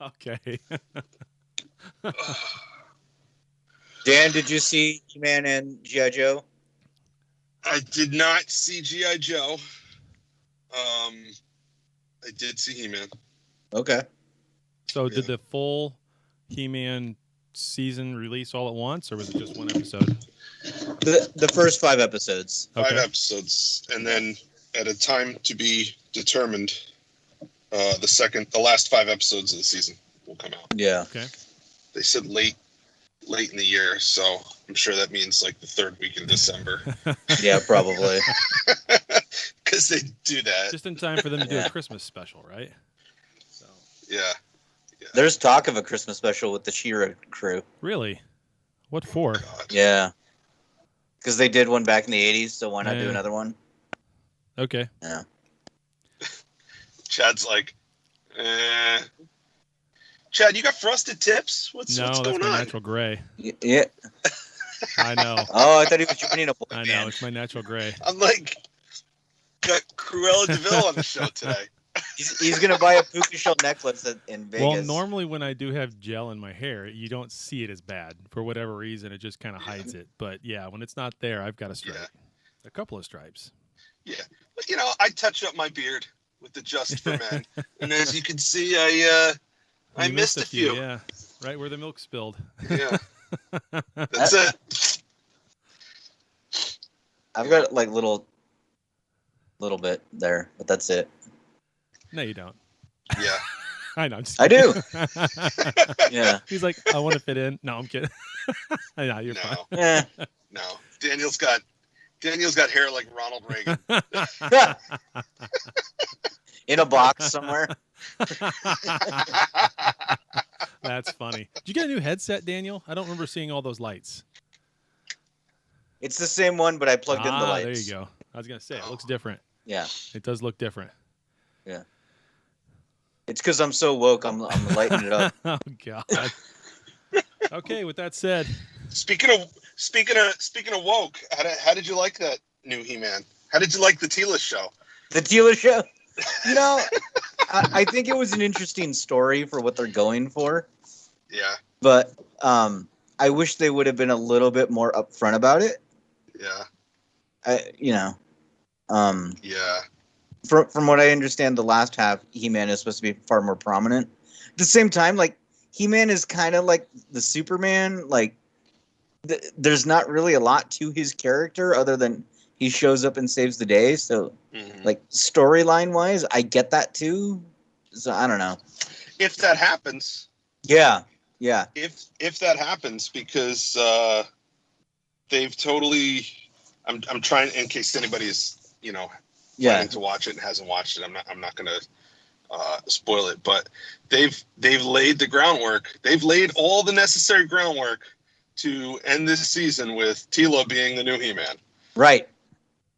Okay. Dan, did you see He-Man and G.I. Joe? I did not see G.I. Joe. I did see He-Man. Okay. So did the full He-Man season release all at once, or was it just one episode? The first 5 episodes. Okay. 5 episodes, and then at a time to be determined, the last 5 episodes of the season will come out. Yeah. Okay. They said late in the year, so I'm sure that means like the 3rd week in December. Yeah, probably. Because they do that. Just in time for them to do a Christmas special, right? So. Yeah. There's talk of a Christmas special with the She-Ra crew. Really? What for? God. Yeah. Because they did one back in the 80s, so why not do another one? Okay. Yeah. Chad's like, Chad, you got frosted tips? What's going that's on? my natural gray. Yeah. I know. Oh, I thought he was joining a boy I band. know. It's my natural gray. I'm like, got Cruella DeVille on the show today. He's going to buy a puka shell necklace in Vegas. Well, normally when I do have gel in my hair, you don't see it as bad. For whatever reason, it just kind of hides it. But yeah, when it's not there, I've got a stripe. Yeah. A couple of stripes. Yeah. But, I touch up my beard with the Just for Men. And as you can see, I missed a few. Yeah, right where the milk spilled. Yeah. That's it. I've got like little bit there, but that's it. No, you don't. Yeah. I know. I'm just I do. kidding. Yeah. He's like, I want to fit in. No, I'm kidding. No, you're fine. Eh. No. Daniel's got hair like Ronald Reagan. In a box somewhere. That's funny. Did you get a new headset, Daniel? I don't remember seeing all those lights. It's the same one, but I plugged in the lights. There you go. I was going to say, it looks different. Yeah. It does look different. Yeah. It's because I'm so woke, I'm lighting it up. Oh, God. Okay, with that said. Speaking of woke, how did you like that new He-Man? How did you like the Tila show? The Tila show? I think it was an interesting story for what they're going for. Yeah. But I wish they would have been a little bit more upfront about it. Yeah. Yeah. From what I understand, the last half, He-Man is supposed to be far more prominent. At the same time, like, He-Man is kind of like the Superman. Like, there's not really a lot to his character other than he shows up and saves the day. So, like, storyline-wise, I get that too. So, I don't know. If that happens. Yeah. Yeah. If that happens, because they've totally... I'm trying, in case anybody is, planning to watch it and hasn't watched it. I'm not going to spoil it, but they've laid the groundwork. They've laid all the necessary groundwork to end this season with Tila being the new He-Man. Right.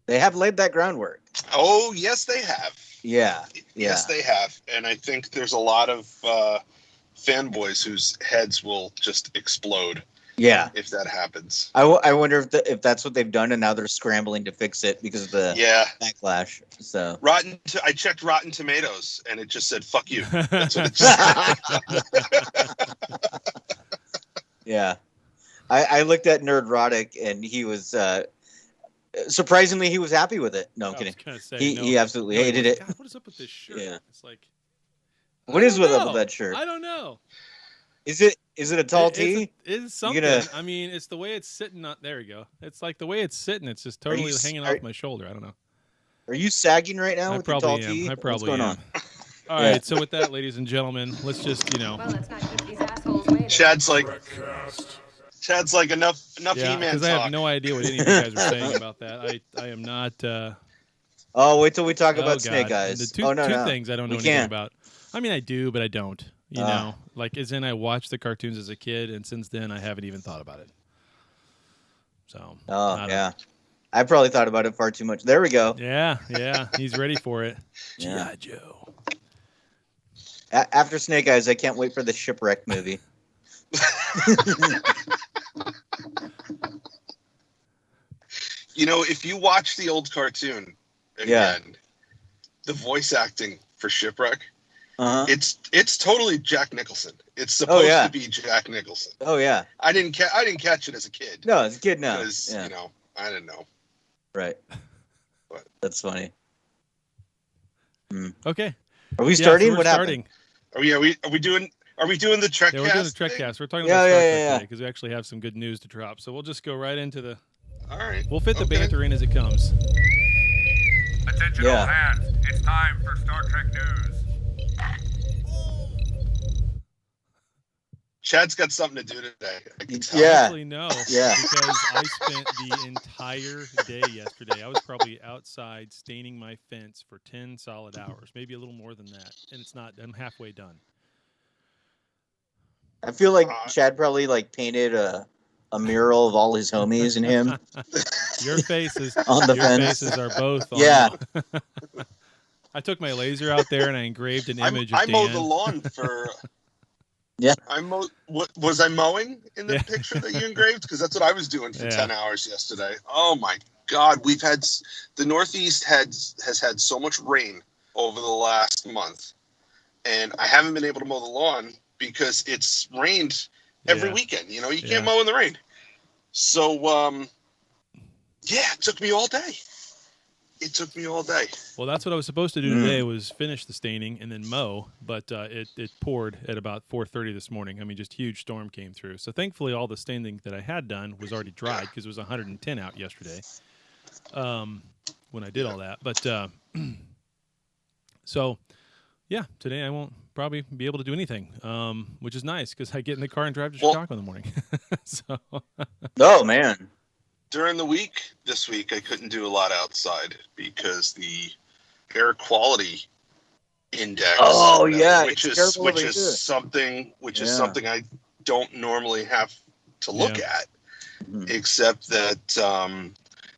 They have laid that groundwork. Oh, yes, they have. Yeah. Yes, they have. And I think there's a lot of fanboys whose heads will just explode. Yeah. If that happens. I wonder if that's what they've done, and now they're scrambling to fix it because of the backlash. So I checked Rotten Tomatoes, and it just said, fuck you. That's what it said. Yeah. I looked at Nerdrotic, and he was... surprisingly, he was happy with it. No, I'm kidding. He absolutely hated it. God, what is up with this shirt? Yeah. It's like... What is up with that shirt? I don't know. Is it a tall tee? It's something. I mean, it's the way it's sitting. There we go. It's like the way it's sitting. It's just totally hanging off my shoulder. I don't know. Are you sagging right now with the tall tee? I probably am. What's going on? All right. So with that, ladies and gentlemen, let's just Well, let's not keep these assholes waiting. Chad's like enough He-Man talk. Because I have no idea what any of you guys were saying about that. I am not. Oh, wait till we talk about Snake Eyes. The two things I don't know anything about. I mean, I do, but I don't. You know, like, as in I watched the cartoons as a kid, and since then I haven't even thought about it. So. Yeah. I probably thought about it far too much. There we go. Yeah. He's ready for it. Yeah. G.I. Joe. After Snake Eyes, I can't wait for the Shipwreck movie. If you watch the old cartoon again, the voice acting for Shipwreck It's totally Jack Nicholson. It's supposed to be Jack Nicholson. Oh yeah. I didn't catch it as a kid. No, as a kid, no. Because I didn't know. Right. But that's funny. Okay. Are we starting? So what starting. happened? Are we doing the Trekcast? Yeah, we're doing the Trekcast. We're talking about Star Trek today because we actually have some good news to drop. So we'll just go right into the. All right. We'll fit the banter in as it comes. Attention all hands. It's time for Star Trek news. Chad's got something to do today. Actually, no. Yeah. Because I spent the entire day yesterday. I was probably outside staining my fence for 10 solid hours, maybe a little more than that. And it's not. I'm halfway done. I feel like Chad probably painted a mural of all his homies and him. Your faces on the fence. Your faces are both on. Yeah. I took my laser out there and I engraved an image of Dan. I mowed the lawn for. Yeah. Was I mowing in the picture that you engraved? Because that's what I was doing for 10 hours yesterday. Oh my God, the Northeast has had so much rain over the last month, and I haven't been able to mow the lawn because it's rained every weekend. You can't mow in the rain. So it took me all day. Well, that's what I was supposed to do today was finish the staining and then mow, but it poured at about 4:30 this morning. I mean, just huge storm came through. So thankfully, all the staining that I had done was already dried because it was 110 out yesterday when I did all that. But so, yeah, today I won't probably be able to do anything, which is nice because I get in the car and drive to Chicago in the morning. So. Oh, man. During the week, this week, I couldn't do a lot outside because the air quality index. Oh yeah, which is something I don't normally have to look at, except that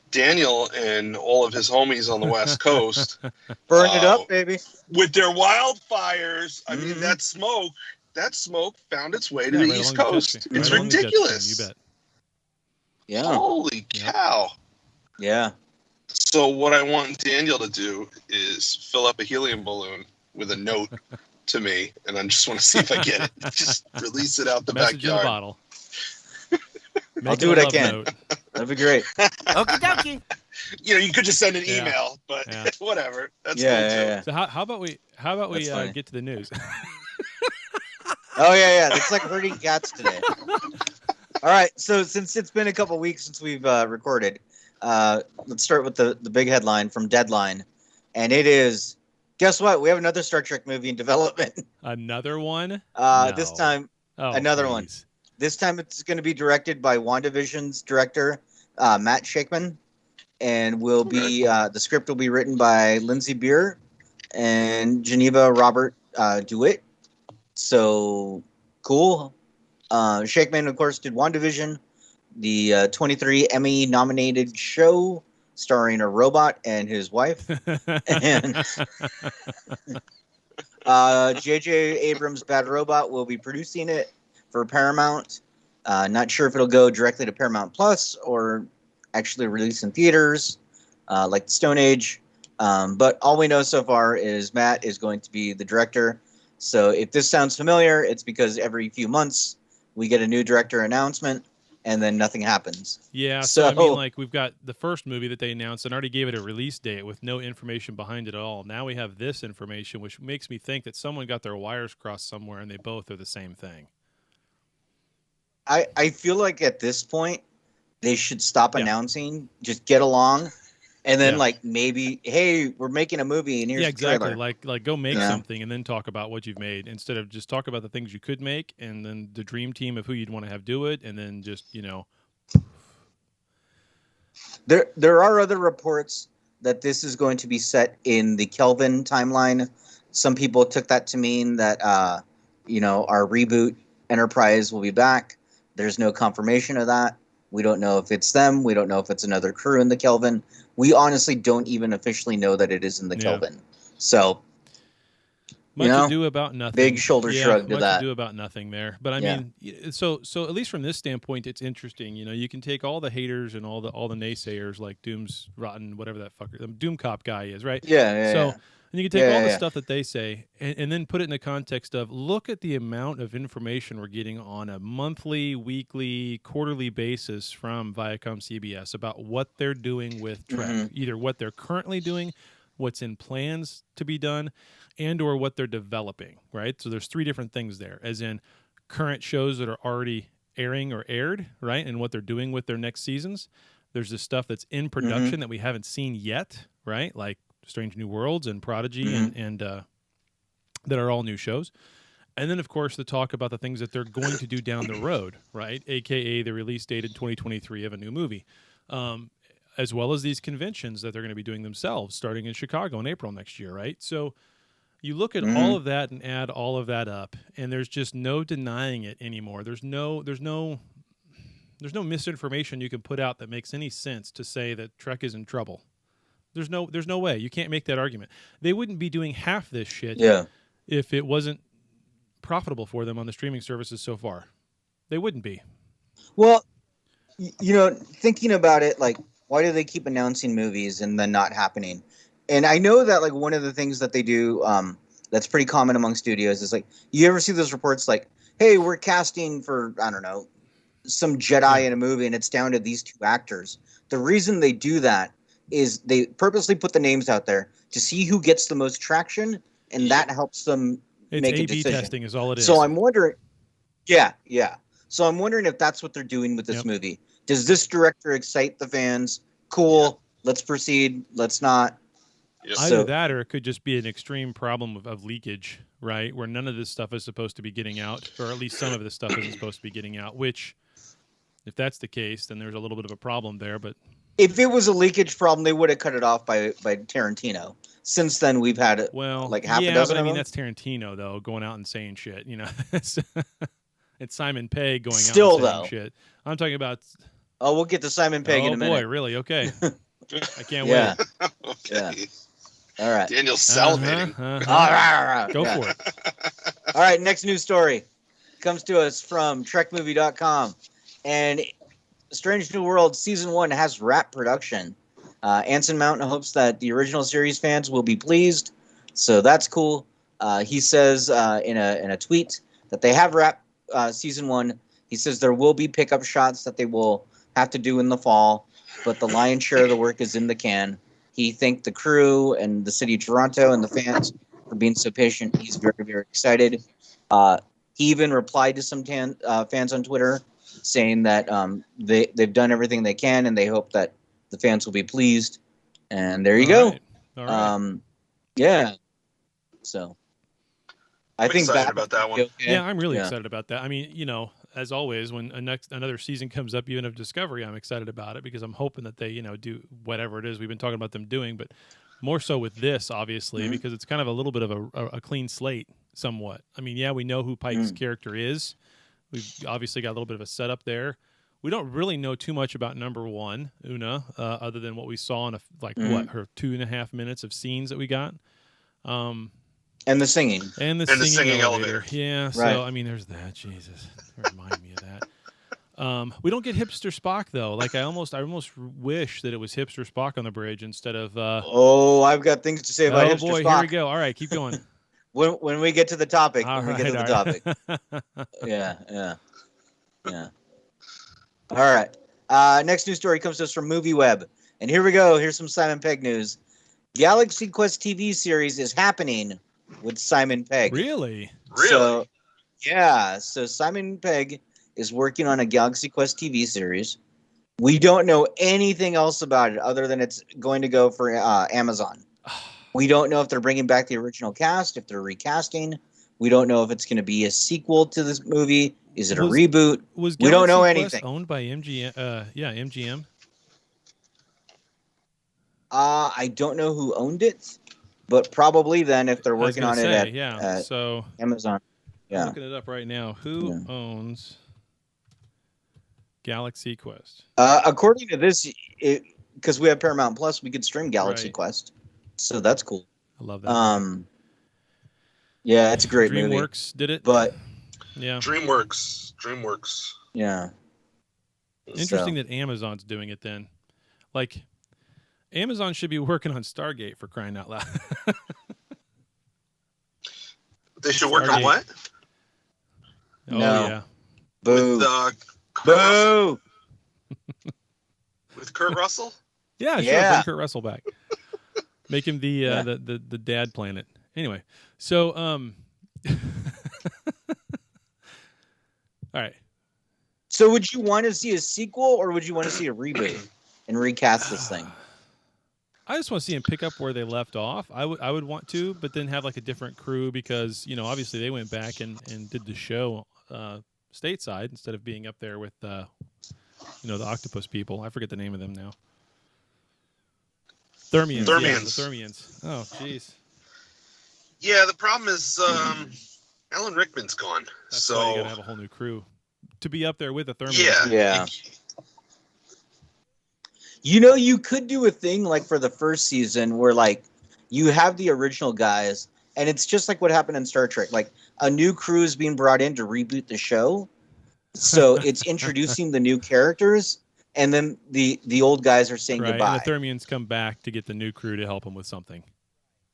Daniel and all of his homies on the West Coast burn it up, baby, with their wildfires. I mean, that smoke found its way to the East Coast. It's ridiculous. You bet. Yeah. Holy cow. Yeah. So what I want Daniel to do is fill up a helium balloon with a note to me, and I just want to see if I get it. Just release it out the Message backyard. In a bottle. I'll do what I can. That'd be great. Okie dokie. You could just send an email, but whatever. That's cool too. So how about we get to the news? Oh yeah. It's like herding cats today. All right, so since it's been a couple weeks since we've recorded, let's start with the big headline from Deadline, and it is, guess what? We have another Star Trek movie in development. Another one? No. This time, another one. This time it's going to be directed by WandaVision's director, Matt Shakeman, and will be the script will be written by Lindsay Beer and Geneva Robert DeWitt. So cool. Shakeman, of course, did WandaVision, the 23 Emmy-nominated show starring a robot and his wife. And J.J. Abrams' Bad Robot will be producing it for Paramount. Not sure if it'll go directly to Paramount Plus or actually release in theaters like the Stone Age. But all we know so far is Matt is going to be the director. So if this sounds familiar, it's because every few months we get a new director announcement, and then nothing happens. Yeah, so I mean, we've got the first movie that they announced and already gave it a release date with no information behind it at all. Now we have this information, which makes me think that someone got their wires crossed somewhere, and they both are the same thing. I feel like at this point, they should stop announcing, just get along, and then maybe, hey, we're making a movie, and here's the trailer. Like go make something and then talk about what you've made instead of just talk about the things you could make and then the dream team of who you'd want to have do it and then just There are other reports that this is going to be set in the Kelvin timeline. Some people took that to mean that our reboot Enterprise will be back. There's no confirmation of that. We don't know if it's them. We don't know if it's another crew in the Kelvin. We honestly don't even officially know that it is in the Kelvin. So, much ado about nothing. Big shoulder shrug to that. Much ado about nothing there. But I mean, so at least from this standpoint, it's interesting. You can take all the haters and all the naysayers like Doom's rotten, whatever that fucker, Doom Cop guy is, right? Yeah. So And you can take all the Yeah. stuff that they say and then put it in the context of look at the amount of information we're getting on a monthly, weekly, quarterly basis from Viacom CBS about what they're doing with Trek, either what they're currently doing, what's in plans to be done, and or what they're developing, right? So there's 3 different things there, as in current shows that are already airing or aired, right, and what they're doing with their next seasons. There's this stuff that's in production that we haven't seen yet, right, like Strange New Worlds and Prodigy and that are all new shows. And then, of course, the talk about the things that they're going to do down the road, right, a.k.a. the release date in 2023 of a new movie, as well as these conventions that they're going to be doing themselves starting in Chicago in April next year, right? So you look at all of that and add all of that up, and there's just no denying it anymore. There's no misinformation you can put out that makes any sense to say that Trek is in trouble. There's no way. You can't make that argument. They wouldn't be doing half this shit if it wasn't profitable for them on the streaming services so far. They wouldn't be. Well, thinking about it, like, why do they keep announcing movies and then not happening? And I know that, like, one of the things that they do that's pretty common among studios is, like, you ever see those reports like, hey, we're casting for, I don't know, some Jedi in a movie and it's down to these 2 actors. The reason they do that is they purposely put the names out there to see who gets the most traction, and that helps them make a decision. Testing is all it is. So I'm wondering, So I'm wondering if that's what they're doing with this movie. Does this director excite the fans? Cool, let's proceed. Let's not. Either that, or it could just be an extreme problem of leakage, right? Where none of this stuff is supposed to be getting out, or at least some of this stuff isn't supposed to be getting out. Which, if that's the case, then there's a little bit of a problem there. But if it was a leakage problem, they would have cut it off by Tarantino. Since then, we've had like half a dozen. But I mean, of them. That's Tarantino though, going out and saying shit. It's Simon Pegg going out and saying shit. I'm talking about. Oh, we'll get to Simon Pegg in a minute. Oh boy, really? Okay. I can't wait. Okay. Yeah. All right. Daniel's salivating. Go for it. All right, next news story comes to us from TrekMovie.com. And Strange New World Season 1 has wrap production. Anson Mount hopes that the original series fans will be pleased, so that's cool. He says in a tweet that they have wrapped Season 1. He says there will be pickup shots that they will have to do in the fall, but the lion's share of the work is in the can. He thanked the crew and the city of Toronto and the fans for being so patient. He's very, very excited. He even replied to some fans on Twitter saying that they've done everything they can and they hope that the fans will be pleased. And there you go. All right. Yeah. So I'm excited about that one. Okay. Yeah, I'm really excited about that. I mean, as always, when another season comes up, even of Discovery, I'm excited about it because I'm hoping that they, do whatever it is we've been talking about them doing, but more so with this, obviously, because it's kind of a little bit of a clean slate, somewhat. I mean, yeah, we know who Pike's character is. We've obviously got a little bit of a setup there. We don't really know too much about number 1, Una, other than what we saw in her 2.5 minutes of scenes that we got. And the singing. And the singing elevator. Yeah, right. So, I mean, there's that. Jesus. Remind me of that. We don't get Hipster Spock, though. Like, I almost wish that it was Hipster Spock on the bridge instead of... I've got things to say about Hipster Spock. Oh, boy, here we go. All right, keep going. when we get to the topic. All right. Yeah. All right. Next news story comes to us from MovieWeb. And here we go. Here's some Simon Pegg news. Galaxy Quest TV series is happening with Simon Pegg. Really? So Simon Pegg is working on a Galaxy Quest TV series. We don't know anything else about it other than it's going to go for Amazon. We don't know if they're bringing back the original cast, if they're recasting. We don't know if it's going to be a sequel to this movie. Is it a reboot? We don't know Quest anything. Owned by MGM? MGM. I don't know who owned it, but probably then if they're working on it at Amazon. Yeah. I'm looking it up right now. Who owns Galaxy Quest? According to this, because we have Paramount Plus, we could stream Galaxy Quest. So that's cool. I love that. Yeah, it's a great movie. DreamWorks did it. But yeah. DreamWorks. Yeah. Interesting that Amazon's doing it then. Like, Amazon should be working on Stargate, for crying out loud. They should work on Stargate. what? Oh No. yeah. Boo. With Kurt Russell? Boo. With Kurt Russell? Yeah, sure. Yeah. Bring Kurt Russell back. Make him the dad planet. Anyway, so all right. So would you want to see a sequel or would you want to see a reboot and recast this thing? I just want to see him pick up where they left off. I would want to, but then have like a different crew because obviously they went back and did the show stateside instead of being up there with the octopus people. I forget the name of them now. Thermians. Yeah, the Thermians. Oh, jeez. Yeah, the problem is Alan Rickman's gone. That's so why you gotta have a whole new crew to be up there with the Thermians. Yeah. Yeah. You could do a thing like for the first season where like you have the original guys and it's just like what happened in Star Trek. Like a new crew is being brought in to reboot the show. So it's introducing the new characters and then the old guys are saying goodbye. And the Thermians come back to get the new crew to help them with something.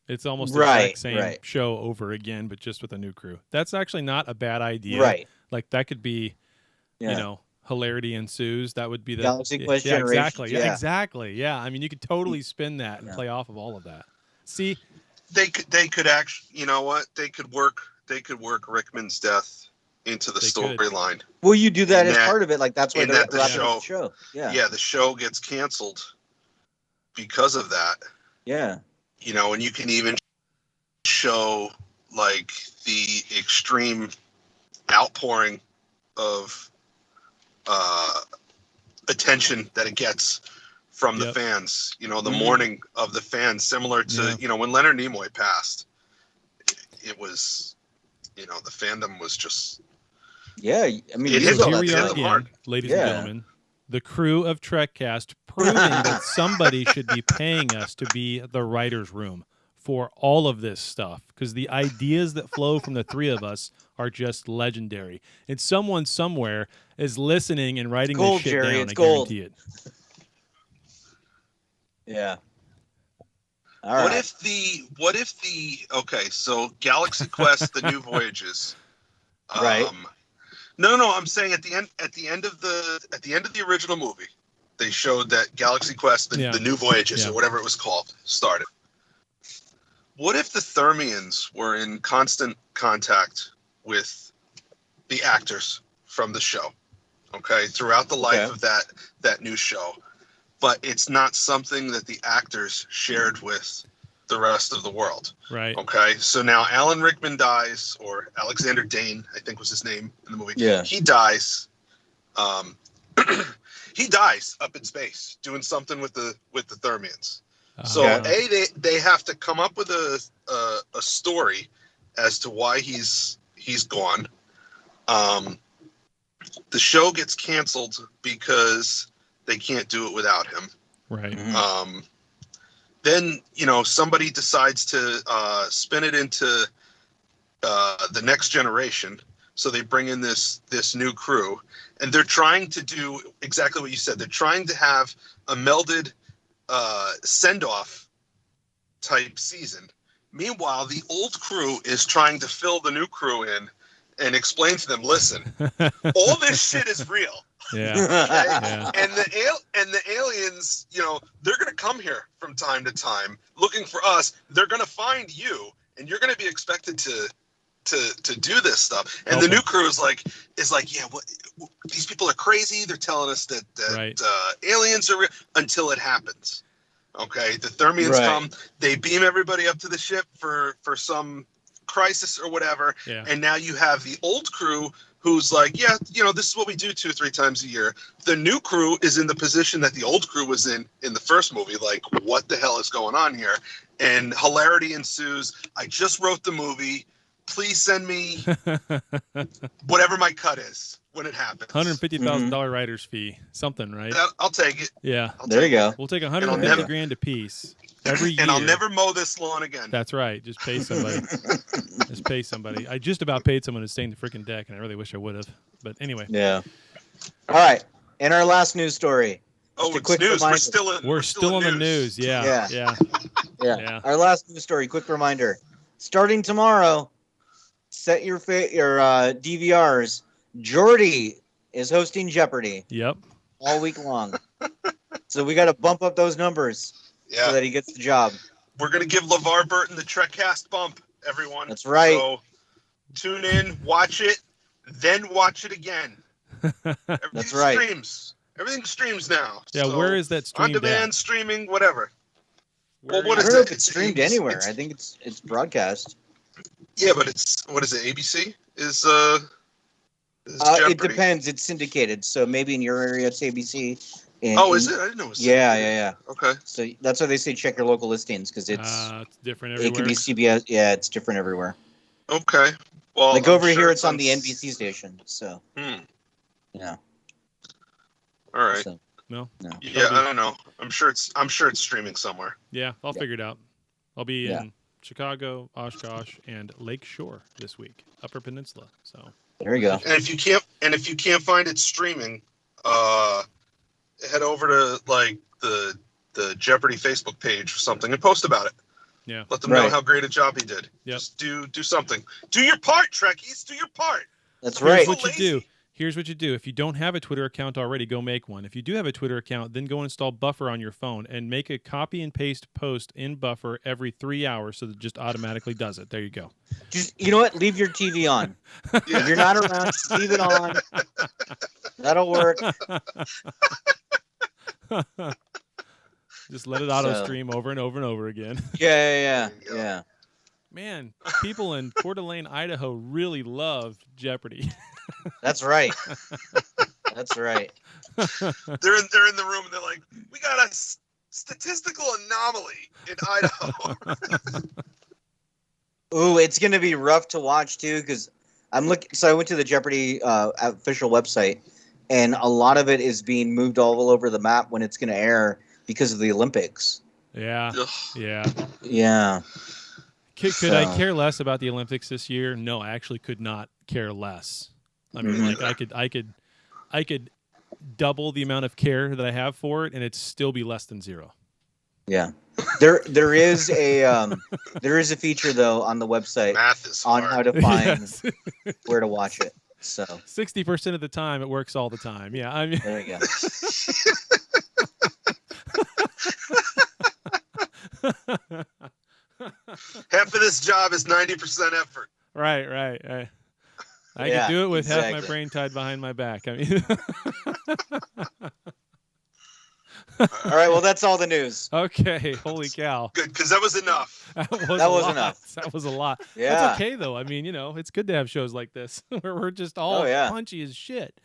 It's almost the Right, exact same show over again, but just with a new crew. That's actually not a bad idea. Right. Like that could be, hilarity ensues. That would be the Galaxy Quest yeah, Generation. exactly. Yeah, exactly. Yeah. I mean, you could totally spin that and play off of all of that. See, they could actually, you know what? They could work Rickman's death into the storyline. Well, you do that as part of it. Like that's why they're the show. Yeah, the show gets canceled because of that. Yeah. And you can even show like the extreme outpouring of attention that it gets from the fans. The mourning of the fans, similar to when Leonard Nimoy passed. It was, the fandom was just. Yeah, I mean, it so here we are again, ladies and gentlemen, the crew of Trekcast, proving that somebody should be paying us to be the writer's room for all of this stuff, because the ideas that flow from the three of us are just legendary. And someone somewhere is listening and writing this shit Jerry, down. it's I gold. guarantee it. Yeah. All what right. if the so Galaxy Quest, the New Voyages. Right. No, I'm saying at the end of the original movie, they showed that Galaxy Quest, the New Voyages, or whatever it was called, started. What if the Thermians were in constant contact with the actors from the show, throughout the life of that new show, but it's not something that the actors shared with the rest of the world. Right. Okay. So now Alan Rickman dies, or Alexander Dane, I think was his name in the movie. Yeah. He dies. He dies up in space doing something with the Thermians. So they have to come up with a story as to why he's gone. The show gets canceled because they can't do it without him. Right. Mm-hmm. Then somebody decides to spin it into the next generation. So they bring in this new crew, and they're trying to do exactly what you said. They're trying to have a melded send-off type season. Meanwhile, the old crew is trying to fill the new crew in and explain to them, listen, all this shit is real. Yeah. Okay? And the aliens, they're going to come here from time to time looking for us. They're going to find you, and you're going to be expected to do this stuff. And the new crew is like, yeah, these people are crazy. They're telling us that aliens are real, until it happens. Okay, the Thermians come, they beam everybody up to the ship for some crisis or whatever, and now you have the old crew who's like, yeah, this is what we do 2 or 3 times a year. The new crew is in the position that the old crew was in the first movie, like, what the hell is going on here? And hilarity ensues. I just wrote the movie. Please send me whatever my cut is when it happens. $150,000 writer's fee, something, right? I'll take it. Yeah. There you go. We'll take $150,000 a piece every year. And I'll never mow this lawn again. That's right. Just pay somebody. Just pay somebody. I just about paid someone to stain the freaking deck, and I really wish I would have. But anyway. Yeah. All right. And our last news story. Oh, it's news. We're still on the news. Yeah. Our last news story. Quick reminder. Starting tomorrow, set your DVRs. Jordy is hosting Jeopardy Yep. all week long. So we got to bump up those numbers so that he gets the job. We're going to give LeVar Burton the Trekcast bump, everyone. That's right. So tune in, watch it, then watch it again. That's right. Streams. Everything streams now. Yeah, So where is that streamed on demand at? streaming, whatever. Where Well, what I is don't know it? if it's streamed anywhere. I think it's broadcast. Yeah, but it's what is it? ABC is It Jeopardy. depends. It's syndicated, so maybe in your area it's ABC. Is it? I didn't know it was Yeah. Okay. So that's why they say check your local listings because it's different everywhere. it could be CBS. Yeah, it's different everywhere. Okay. Well, Like I'm over sure here, it's on the NBC station. So yeah. All right. So, No. Yeah, I don't know. I'm sure it's streaming somewhere. Yeah, I'll figure it out. I'll be in Chicago, Oshkosh, and Lake Shore this week, Upper Peninsula. So there you go. And if you can't find it streaming, head over to like the Jeopardy Facebook page or something and post about it. Yeah. Let them know how great a job he did. Yep. Just do something. Do your part, Trekkies. Do your part. That's Here's right. what you do. Here's what you do. If you don't have a Twitter account already, go make one. If you do have a Twitter account, then go install Buffer on your phone and make a copy and paste post in Buffer every 3 hours so that it just automatically does it. There you go. Just you know what? Leave your TV on. If you're not around, just leave it on. That'll work. Just let it auto stream over and over and over again. Yeah. Man, people in Coeur d'Alene, Idaho really love Jeopardy. That's right. That's right. They're in the room and they're like, we got a statistical anomaly in Idaho. Ooh, it's gonna be rough to watch too because I'm looking. So I went to the Jeopardy official website, and a lot of it is being moved all over the map when it's gonna air because of the Olympics. Yeah. Ugh. Yeah. Could I care less about the Olympics this year? No, I actually could not care less. I mean, like I could double the amount of care that I have for it, and it'd still be less than zero. Yeah. There is a feature though on the website Math is on hard. how to find Yes. where to watch it. So 60% of the time, it works all the time. Yeah, I mean, there you go. Half of this job is 90% effort. right. I could do it with half my exactly. brain tied behind my back. I mean, All right. Well, that's all the news. okay, holy cow. Good, because that was enough. That was That was enough. That was a lot. Yeah. That's okay, though. I mean, it's good to have shows like this where we're just all Oh, yeah. punchy as shit.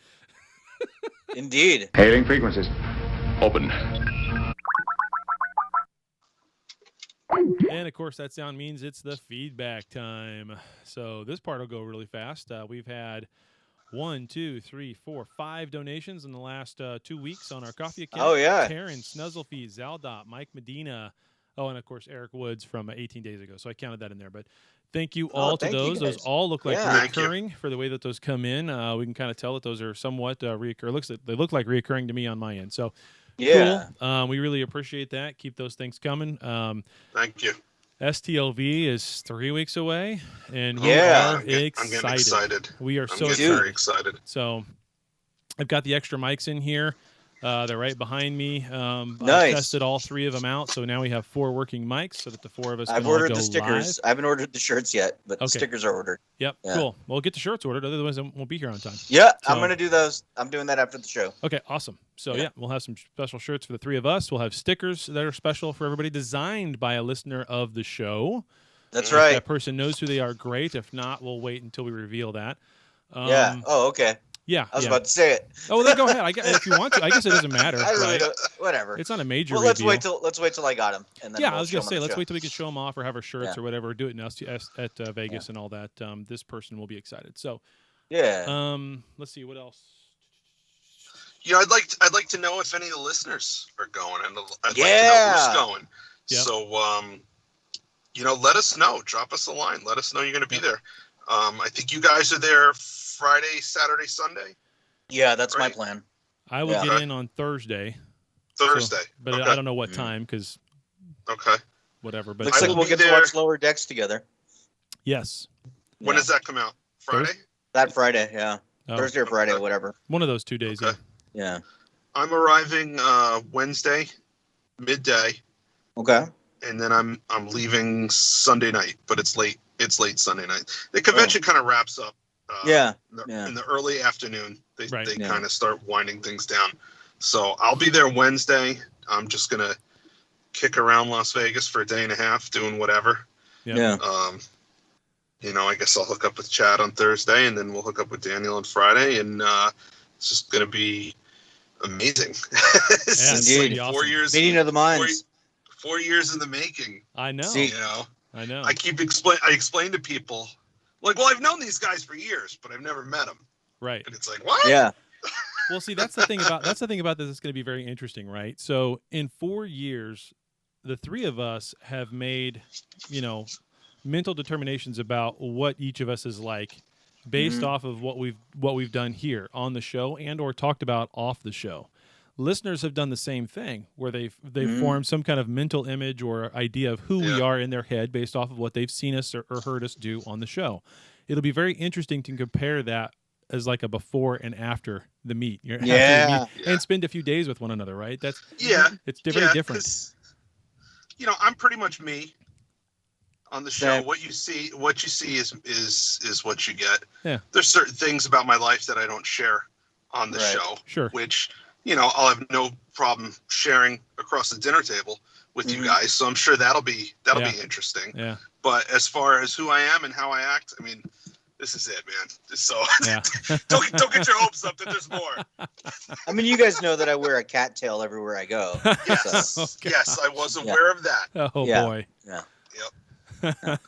Indeed. Hailing frequencies. Open. And, of course, that sound means it's the feedback time. So this part will go really fast. We've had 5 donations in the last 2 weeks on our coffee account. Oh, yeah. Karen, Snuzzlefeet, Zaldot, Mike Medina. Oh, and, of course, Eric Woods from 18 days ago. So I counted that in there. But thank you all to thank you those. Those guys. all look like Yeah. Thank you. reoccurring for the way that those come in. We can kind of tell that those are somewhat reoccurring. They look like reoccurring to me on my end. So Yeah. cool. We really appreciate that. Keep those things coming. Thank you. STLV is 3 weeks away, and we Yeah. are I'm getting excited. We are I'm so getting excited. very excited. So I've got the extra mics in here. They're right behind me. I've Nice. tested all 3 of them out, so now we have 4 working mics so that the 4 of us I've can all ordered go the stickers. live. I haven't ordered the shirts yet, but the Okay. stickers are ordered. Yep, Yeah. cool. Well, get the shirts ordered. Otherwise, I won't be here on time. Yeah, I'm So- gonna do those. I'm doing that after the show. Okay, awesome. So, Yeah. yeah, we'll have some special shirts for the 3 of us. We'll have stickers that are special for everybody, designed by a listener of the show. That's If right. that person knows who they are, great. If not, we'll wait until we reveal that. Yeah. Oh, okay. Yeah. I was yeah. about to say it. Oh, well, then go ahead. I guess, if you want to. I guess it doesn't matter. I really right? don't. Whatever. It's not a major Well, let's reveal. wait till I got them, and then Yeah, we'll I was show gonna 'em say on the let's show. wait till we can show them off or have our shirts Yeah. or whatever. Do it at Vegas and all that. This person will be excited. So, Yeah. let's see what else. I'd like to know if any of the listeners are going, and I'd like to know Yeah. who's going. Yep. So, let us know. Drop us a line. Let us know you're going to be there. I think you guys are there Friday, Saturday, Sunday, Yeah, that's my Right. plan. I will Yeah. get in on Thursday, Thursday. but Okay. I don't know what time because Okay. whatever. But Looks I like will we'll be get to there. watch Lower Decks together. yes, When does that come out? Friday? That Friday, yeah. Oh, Thursday or Friday, whatever. one of those 2 days. Okay. Yeah. I'm arriving Wednesday midday, Okay. and then I'm leaving Sunday night, but it's late. It's late Sunday night. The convention kind of wraps up. In the early afternoon, they kind of start winding things down. So I'll be there Wednesday. I'm just gonna kick around Las Vegas for a day and a half, doing whatever. Yeah. I guess I'll hook up with Chad on Thursday, and then we'll hook up with Daniel on Friday, and it's just gonna be amazing. Indeed. Awesome. 4 years. Meeting of the minds. 4 years in the making. I know. I know. I explain to people, like, well, I've known these guys for years, but I've never met them. Right. And it's like, what? Yeah. Well, see, that's the thing about this. It's going to be very interesting, right? So, in 4 years, the three of us have made, mental determinations about what each of us is like, based off of what we've done here on the show and or talked about off the show. Listeners have done the same thing, where they've formed some kind of mental image or idea of who we are in their head based off of what they've seen us or heard us do on the show. It'll be very interesting to compare that as like a before and after the meet. And spend a few days with one another, right? It's very different. I'm pretty much me on the show. What you see is what you get. Yeah. There's certain things about my life that I don't share on the show. Sure. Which I'll have no problem sharing across the dinner table with you guys. So I'm sure that'll be interesting. Yeah. But as far as who I am and how I act, I mean, this is it, man. So don't get your hopes up that there's more. I mean, you guys know that I wear a cattail everywhere I go. Yes. So. Yes, I was aware of that. Oh boy. Yeah. Yep.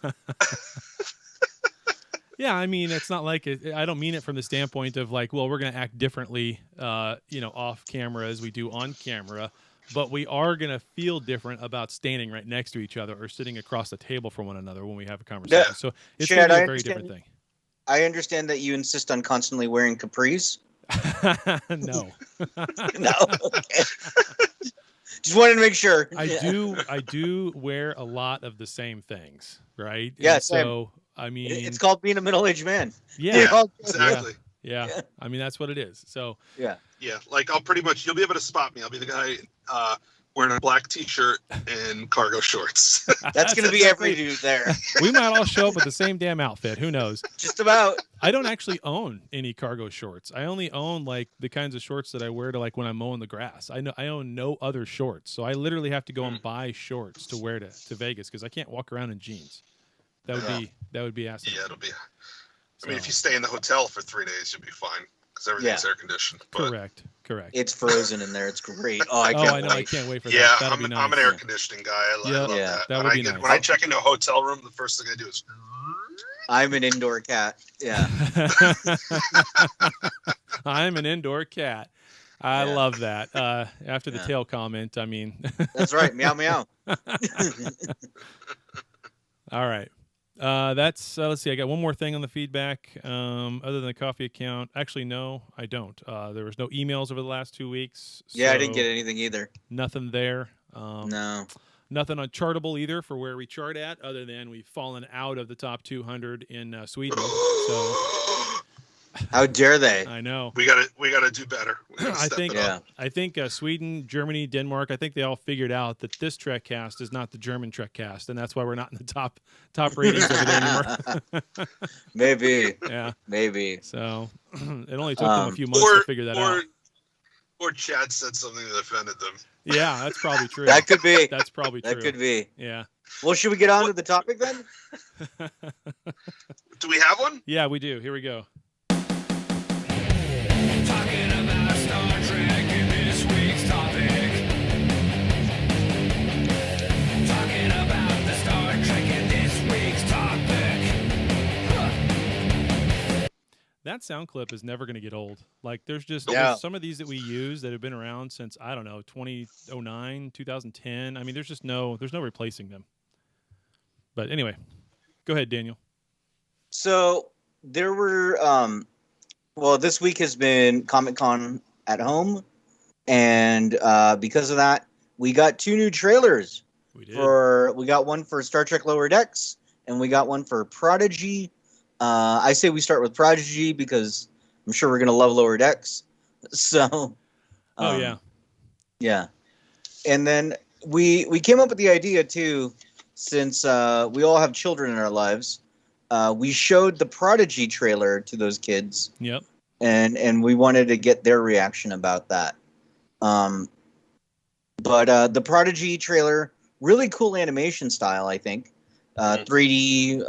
Yeah, I mean, it's not like I don't mean it from the standpoint of like, well, we're going to act differently, off camera as we do on camera, but we are going to feel different about standing right next to each other or sitting across the table from one another when we have a conversation. Yeah. So it's Chad, going to be a very different thing. I understand that you insist on constantly wearing capris. No. No. Okay. Just wanted to make sure. I do wear a lot of the same things, right? Yeah. And so I mean, it's called being a middle-aged man. Yeah, exactly. Yeah. I mean, that's what it is. So yeah. Like you'll be able to spot me. I'll be the guy wearing a black T-shirt and cargo shorts. That's going to be every dude there. We might all show up with the same damn outfit. Who knows? Just about. I don't actually own any cargo shorts. I only own like the kinds of shorts that I wear to like when I'm mowing the grass. I own no other shorts. So I literally have to go and buy shorts to wear to Vegas because I can't walk around in jeans. That would be asinine. Yeah, it'll be. I mean, if you stay in the hotel for 3 days, you'll be fine because everything's air conditioned. But Correct. It's frozen in there. It's great. Oh, I can't wait for that. Yeah, That'll be nice. I'm an air conditioning guy. I love that. That would be nice. When I check into a hotel room, the first thing I do is. I'm an indoor cat. Yeah. I'm an indoor cat. I love that. After the tail comment, I mean. That's right. Meow, meow. All right. That's let's see. I got one more thing on the feedback. Other than the coffee account, actually, no, I don't. There was no emails over the last 2 weeks. Yeah, I didn't get anything either. Nothing there. No. Nothing on Chartable either for where we chart at, other than we've fallen out of the top 200 in Sweden. So how dare they? I know. We gotta do better. I think Sweden, Germany, Denmark. I think they all figured out that this Trekcast is not the German Trekcast, and that's why we're not in the top ratings over there anymore. Maybe. Yeah. Maybe. So it only took them a few months to figure that out. Or Chad said something that offended them. Yeah, that's probably true. That could be. That's probably true. That could be. Yeah. Well, should we get on to the topic then? Do we have one? Yeah, we do. Here we go. Talking about Star Trek in this week's topic. Talking about the Star Trek in this week's topic. That sound clip is never going to get old. Like, there's some of these that we use that have been around since, I don't know, 2009, 2010. I mean, there's no replacing them. But anyway, go ahead, Daniel. So there were, this week has been Comic-Con at home. And because of that, we got 2 new trailers. We did. We got one for Star Trek Lower Decks, and we got one for Prodigy, I say we start with Prodigy because I'm sure we're gonna love Lower Decks. So, yeah. And then we came up with the idea too, since we all have children in our lives. We showed the Prodigy trailer to those kids. Yep. And we wanted to get their reaction about that. But the Prodigy trailer, really cool animation style, I think. 3D,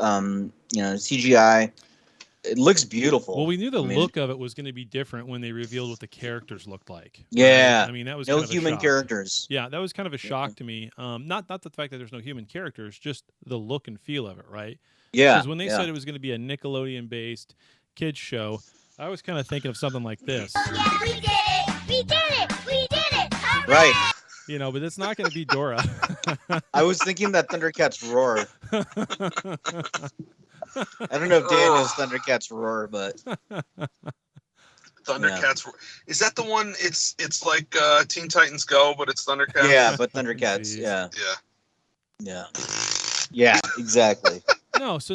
CGI. It looks beautiful. Well, we knew the look of it was going to be different when they revealed what the characters looked like. Yeah. Right? I mean, that was no kind of human a shock. characters. Yeah, that was kind of a shock to me. Not the fact that there's no human characters, just the look and feel of it, right? Yeah. Because when they said it was going to be a Nickelodeon-based kids show, I was kind of thinking of something like this. Yeah, we did it! We did it! We did it! Hooray! Right. You know, but it's not going to be Dora. I was thinking that Thundercats roar. I don't know if Dan knows Thundercats roar, but Thundercats. Is that the one? It's like Teen Titans Go, but it's Thundercats. yeah, but Thundercats, Jeez. yeah, exactly. But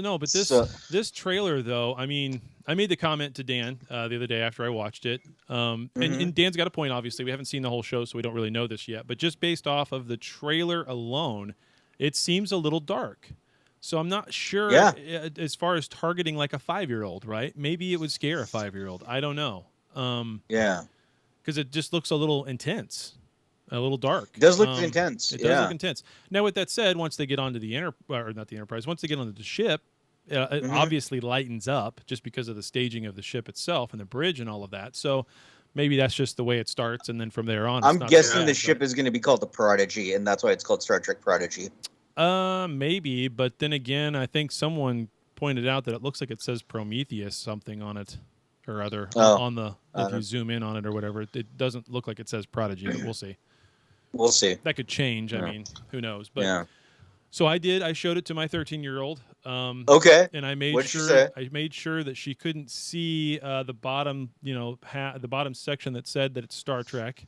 this trailer though, I mean, I made the comment to Dan the other day after I watched it, and Dan's got a point. Obviously, we haven't seen the whole show, so we don't really know this yet. But just based off of the trailer alone, it seems a little dark. So I'm not sure as far as targeting like a 5-year-old, right? Maybe it would scare a 5-year-old. I don't know. Because it just looks a little intense, a little dark. It does look intense. It does look intense. Now, with that said, once they get onto the Enterprise, once they get onto the ship, it obviously lightens up just because of the staging of the ship itself and the bridge and all of that. So maybe that's just the way it starts, and then from there on, I'm guessing the ship is going to be called the Prodigy, and that's why it's called Star Trek Prodigy. Maybe, but then again, I think someone pointed out that it looks like it says Prometheus something on it or other on the if you zoom in on it or whatever. It doesn't look like it says Prodigy, but we'll see. We'll see. That could change. I mean, who knows? But so I showed it to my 13-year-old. Okay. And I made What'd sure she say? I made sure that she couldn't see the bottom, the bottom section that said that it's Star Trek.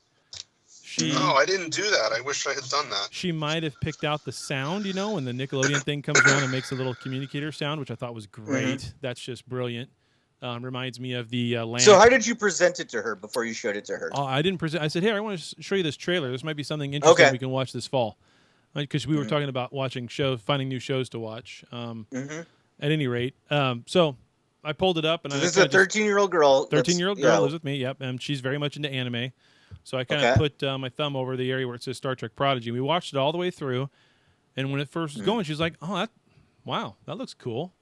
No, I didn't do that. I wish I had done that. She might have picked out the sound, when the Nickelodeon thing comes around and makes a little communicator sound, which I thought was great. That's just brilliant. Reminds me of the lamp. So how did you present it to her before you showed it to her? I didn't present. I said, "Here, I want to show you this trailer. This might be something interesting we can watch this fall." Because we were talking about watching shows, finding new shows to watch. At any rate, so I pulled it up, and this is a 13-year-old girl. 13-year-old girl lives with me. Yep, and she's very much into anime. So I kind of put my thumb over the area where it says Star Trek Prodigy. We watched it all the way through, and when it first was going, she's like, "Oh, wow, that looks cool."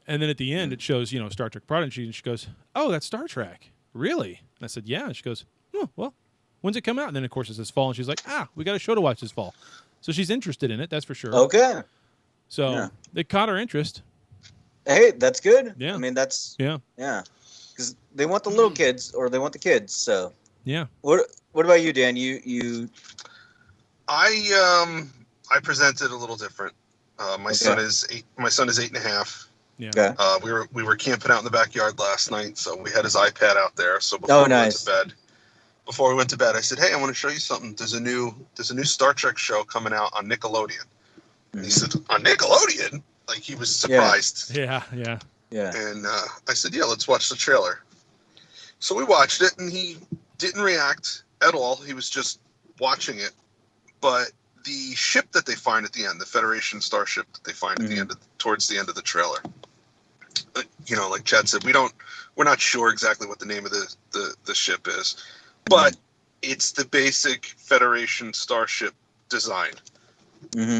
And then at the end, it shows, Star Trek Prodigy, and she goes, "Oh, that's Star Trek, really?" And I said, "Yeah." And she goes, "Oh, well, when's it come out?" And then of course it says fall, and she's like, "We got a show to watch this fall." So she's interested in it, that's for sure. Okay. So it caught her interest. Hey, that's good. Yeah. I mean, that's yeah. Because they want the little kids, or they want the kids. So yeah. What about you, Dan? You I presented a little different. My son is 8.5. Yeah. Okay. We were camping out in the backyard last night, so we had his iPad out there. So before we went to bed, I said, "Hey, I want to show you something. There's a new Star Trek show coming out on Nickelodeon." And he said, "On Nickelodeon?" Like he was surprised. Yeah. And I said, "Yeah, let's watch the trailer." So we watched it, and he didn't react at all. He was just watching it. But the ship that they find at the end, the Federation starship that they find at the end, towards the end of the trailer, like Chad said, we're not sure exactly what the name of the ship is, but it's the basic Federation starship design.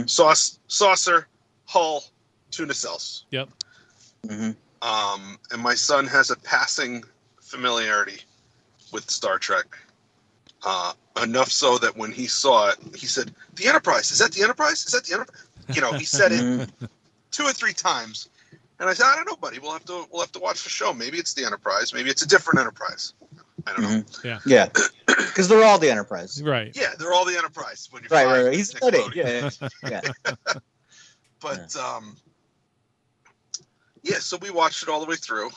Saucer, hull, two nacelles. Yep. And my son has a passing familiarity with Star Trek. Enough so that when he saw it, he said, "The Enterprise, is that the Enterprise? Is that the Enterprise?" He said it 2 or 3 times. And I said, "I don't know, buddy. We'll have to watch the show. Maybe it's the Enterprise. Maybe it's a different Enterprise. I don't know." Yeah. Because they're all the Enterprise. Right. Yeah, they're all the Enterprise. When you're right. He's studying. Yeah. But so we watched it all the way through,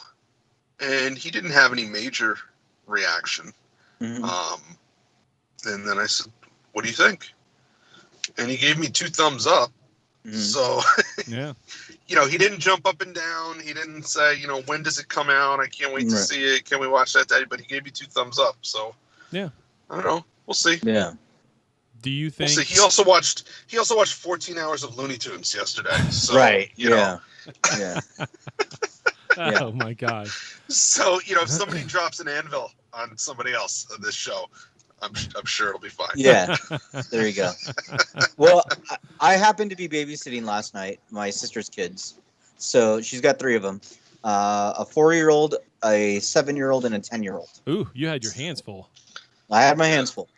and he didn't have any major reaction. And then I said, "What do you think?" And he gave me 2 thumbs up, So, Yeah. he didn't jump up and down. He didn't say, when does it come out? I can't wait to see it. Can we watch that day? But he gave you 2 thumbs up. So, Yeah. I don't know. We'll see. Yeah. Do you think? We'll see. He also watched 14 hours of Looney Tunes yesterday. So, Right. you know. Yeah. Oh my God. So, if somebody drops an anvil on somebody else on this show, I'm sure it'll be fine. Yeah. There you go. Well, I happened to be babysitting last night, my sister's kids. So she's got 3 of them. A 4-year-old, a 7-year-old, and a 10-year-old. Ooh, you had your hands full. I had my hands full.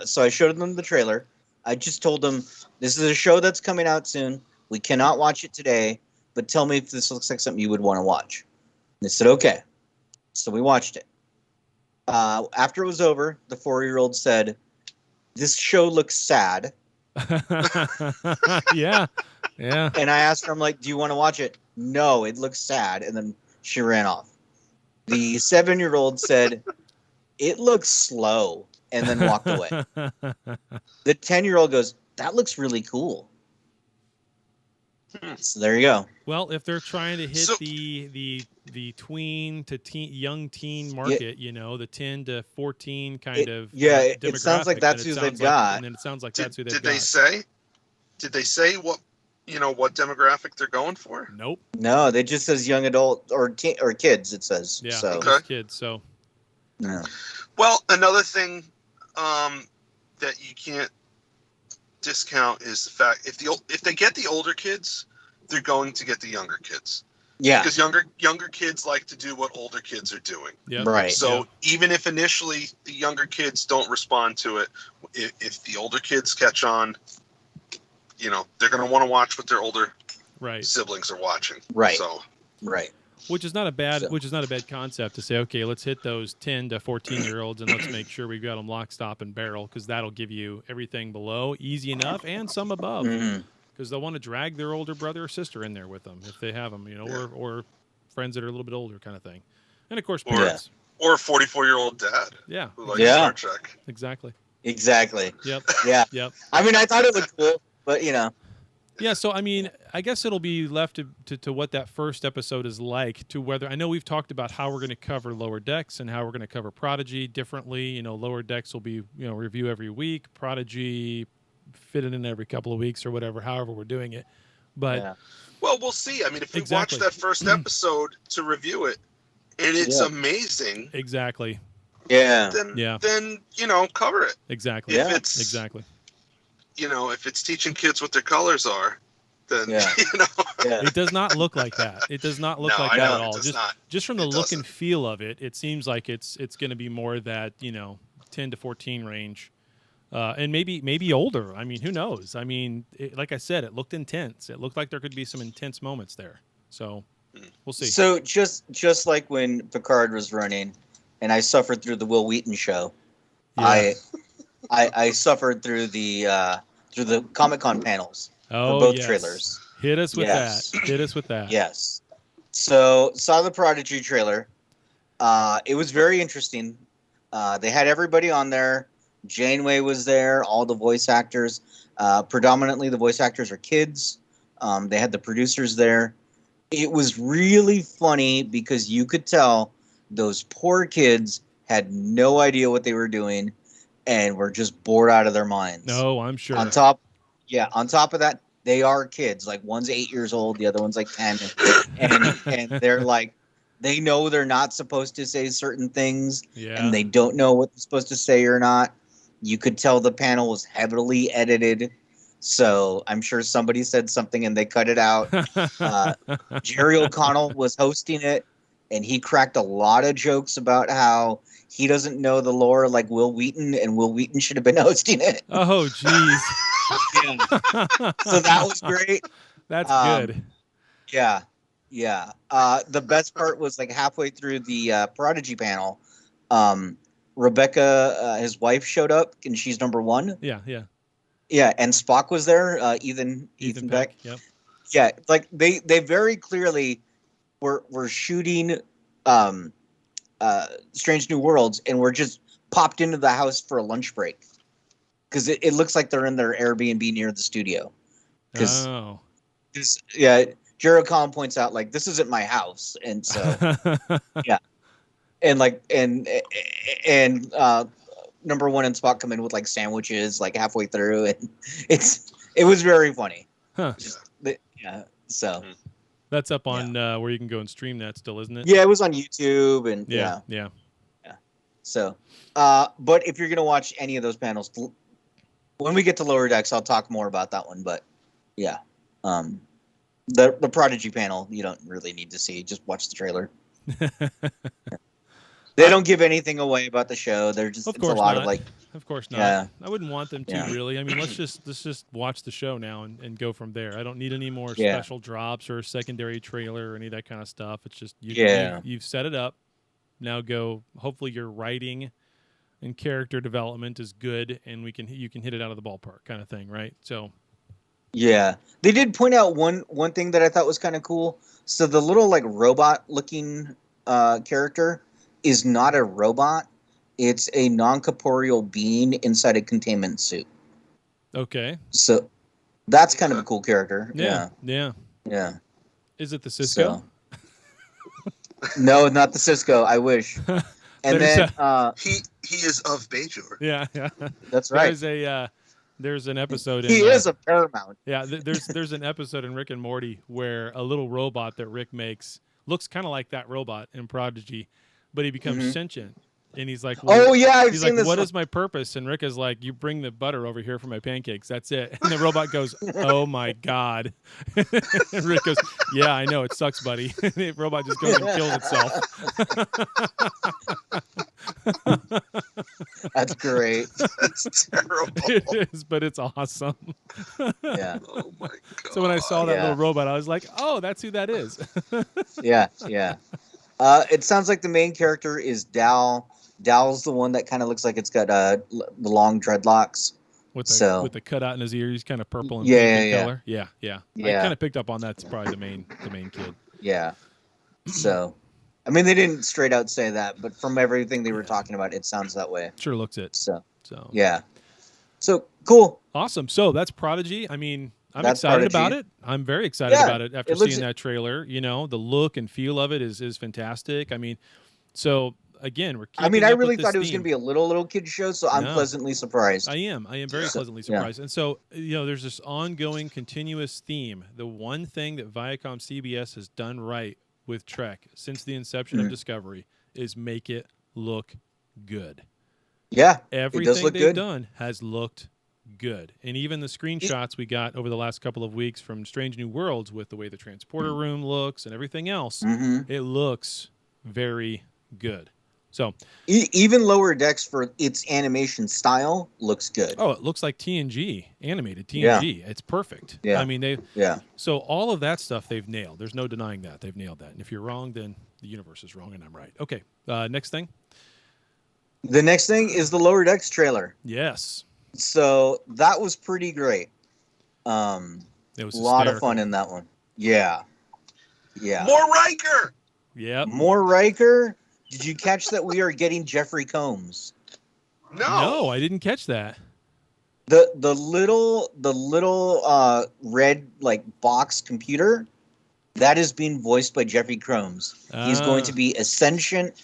So I showed them the trailer. I just told them, this is a show that's coming out soon. We cannot watch it today, but tell me if this looks like something you would want to watch. And they said, okay. So we watched it. After it was over, the 4-year-old said, this show looks sad. Yeah. And I asked her, I'm like, do you want to watch it? No, it looks sad. And then she ran off. The 7-year-old said, it looks slow, and then walked away. The 10-year-old goes, that looks really cool. So there you go. Well, if they're trying to hit the tween to young teen market, the 10 to 14 kind of it sounds like that's who they've got. And then it sounds like that's who they've got. Did they say what what demographic they're going for? Nope. No, they just says young adult or kids. It says. Yeah, so. Okay. Kids. So. Yeah. Well, another thing that you can't discount is the fact if they get the older kids, they're going to get the younger kids. Yeah. Because younger kids like to do what older kids are doing. Yeah. Right. So even if initially the younger kids don't respond to it, if the older kids catch on, they're going to want to watch what their older siblings are watching. Right. So. Right. Which is not a bad concept to say, okay, let's hit those 10 to 14-year-olds and let's make sure we've got them lock, stop, and barrel, because that'll give you everything below easy enough and some above, because they'll want to drag their older brother or sister in there with them if they have them, or friends that are a little bit older, kind of thing, and of course parents. Or a 44-year-old dad. Yeah. Who likes Star Trek. Exactly. Yep. Yeah. Yep. I mean, I thought it looked cool, but Yeah, so I mean, I guess it'll be left to what that first episode is like, to whether I know we've talked about how we're going to cover Lower Decks and how we're going to cover Prodigy differently. Lower Decks will be review every week, Prodigy fit it in every couple of weeks or whatever, however we're doing it. But well, we'll see. I mean, if we watch that first episode to review it and it's amazing, exactly. Yeah. Then cover it. Exactly. If it's exactly. If it's teaching kids what their colors are, then It does not look like that. It does not look like that at all. Just from the look and feel of it, it seems like it's going to be more that 10 to 14 range, and maybe older. I mean, who knows? I mean, like I said, it looked intense. It looked like there could be some intense moments there. So we'll see. So just like when Picard was running, and I suffered through the Will Wheaton show, I suffered through the Comic-Con panels for both trailers. Hit us with that. Hit us with that. Yes. So saw the Prodigy trailer. It was very interesting. They had everybody on there. Janeway was there. All the voice actors. Predominantly, the voice actors are kids. They had the producers there. It was really funny because you could tell those poor kids had no idea what they were doing and were just bored out of their minds. No, I'm sure. On top of that, they are kids. Like, one's 8 years old, the other one's like 10, and they're like, they know they're not supposed to say certain things, and they don't know what they're supposed to say or not. You could tell the panel was heavily edited, so I'm sure somebody said something and they cut it out. Jerry O'Connell was hosting it, and he cracked a lot of jokes about how he doesn't know the lore like Will Wheaton, and Will Wheaton should have been hosting it. Oh, jeez. So that was great. That's good. Yeah. The best part was like halfway through the Prodigy panel, Rebecca, his wife, showed up, and she's number 1. Yeah. Yeah, and Spock was there, Ethan Beck. Yep. Yeah, like they very clearly were shooting Strange New Worlds, and we're just popped into the house for a lunch break because it looks like they're in their Airbnb near the studio, Because Oh. yeah, Jero Khan points out like this isn't my house, and so yeah, and like and number one and Spock come in with like sandwiches like halfway through, and it was very funny. Huh. Yeah, so That's up on where you can go and stream that still, isn't it? yeah, it was on YouTube, and Yeah. So, but if you're gonna watch any of those panels, when we get to Lower Decks, I'll talk more about that one. But yeah, the Prodigy panel you don't really need to see; just watch the trailer. They don't give anything away about the show. They're just Of course it's a lot not. of like, Of course not. Yeah. I wouldn't want them to Yeah. really. I mean, let's just watch the show now and go from there. I don't need any more Yeah. special drops or a secondary trailer or any of that kind of stuff. It's just you've set it up. Now go. Hopefully your writing and character development is good, and you can hit it out of the ballpark, kind of thing, right? So yeah. They did point out one thing that I thought was kind of cool. So the little like robot looking character is not a robot. It's a non-corporeal being inside a containment suit. okay, So that's kind of a cool character. yeah. Yeah. Is it the Cisco? No, not the Cisco. I wish. And There's then He is of Bajor. Yeah. that's right. There's an episode. He is a Paramount. Yeah, there's an episode in Rick and Morty where a little robot that Rick makes looks kind of like that robot in Prodigy, but he becomes sentient, and he's like, Oh yeah, I've he's seen like, this. what one. is my purpose? And Rick is like, you bring the butter over here for my pancakes. That's it. And the robot goes, oh my god. And Rick goes, yeah, I know, it sucks, buddy. And the robot just goes and kills itself. That's great. It's terrible. It is, but it's awesome. Yeah, Oh my god. So when I saw that Yeah. little robot, I was like, oh, that's who that is. yeah. It sounds like the main character is Dal. Dal's the one that kind of looks like it's got the long dreadlocks. With So- the cutout in his ear, he's kind of purple and Yeah, pink in yeah. color. Yeah. I Yeah. kind of picked up on that's probably the main kid. Yeah. So, I mean, they didn't straight out say that, but from everything they were talking about, it sounds that way. Sure looks it. So, So yeah. So cool. awesome. So that's Prodigy. I mean, I'm That's excited Prodigy. about it. I'm very excited Yeah, about it after it looks- seeing that trailer. You know, the look and feel of it is fantastic. I mean, so again, we're keeping I mean, I up really with thought this it was going theme. to be a little kid show, so I'm No. pleasantly surprised. I am very So- pleasantly yeah. surprised. And so, there's this ongoing, continuous theme. The one thing that Viacom CBS has done right with Trek since the inception of Discovery is make it look good. Yeah, it Everything does look they've good. done has looked good. And even the screenshots we got over the last couple of weeks from Strange New Worlds with the way the transporter room looks and everything else, it looks very good. So, Even Lower Decks for its animation style looks good. oh, it looks like TNG, animated TNG. It's perfect. Yeah. I mean, Yeah. so all of that stuff they've nailed. There's no denying that. They've nailed that. And if you're wrong, then the universe is wrong and I'm right. Okay. Next thing. The next thing is the Lower Decks trailer. Yes. So that was pretty great. It was A lot of hysterical. fun in that one. Yeah. Yeah. More Riker. Yep. More Riker. Did you catch that we are getting Jeffrey Combs? No, I didn't catch that. The little red like box computer that is being voiced by Jeffrey Combs. He's going to be a sentient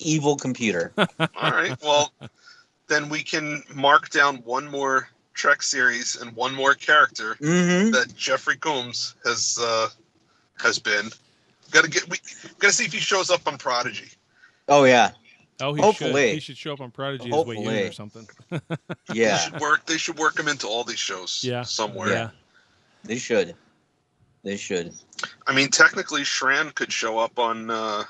evil computer. All right. Well, then we can mark down one more Trek series and one more character that Jeffrey Combs has been. We gotta see if he shows up on Prodigy. Oh yeah. Oh, Hopefully. he should show up on Prodigy his way in Hopefully. or something. Yeah. They should work him into all these shows. Yeah. Somewhere. Yeah. They should. They should. I mean, technically, Shran could show up on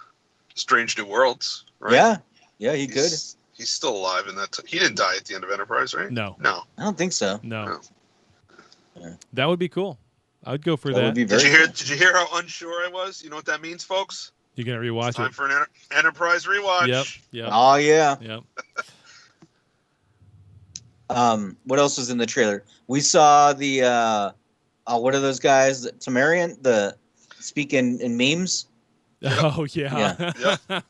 Strange New Worlds, right? Yeah. Yeah, he could. He's still alive in that. He didn't die at the end of Enterprise, right? No. No. I don't think so. No. Yeah. That would be cool. I would go for That that. would be very Did you hear how unsure I was? You know what that means, folks? You're going to rewatch Time it. for an Enterprise rewatch. Yep. Oh yeah. Yep. What else was in the trailer? We saw the what are those guys? Tamarian, the speak in memes. Oh, yeah.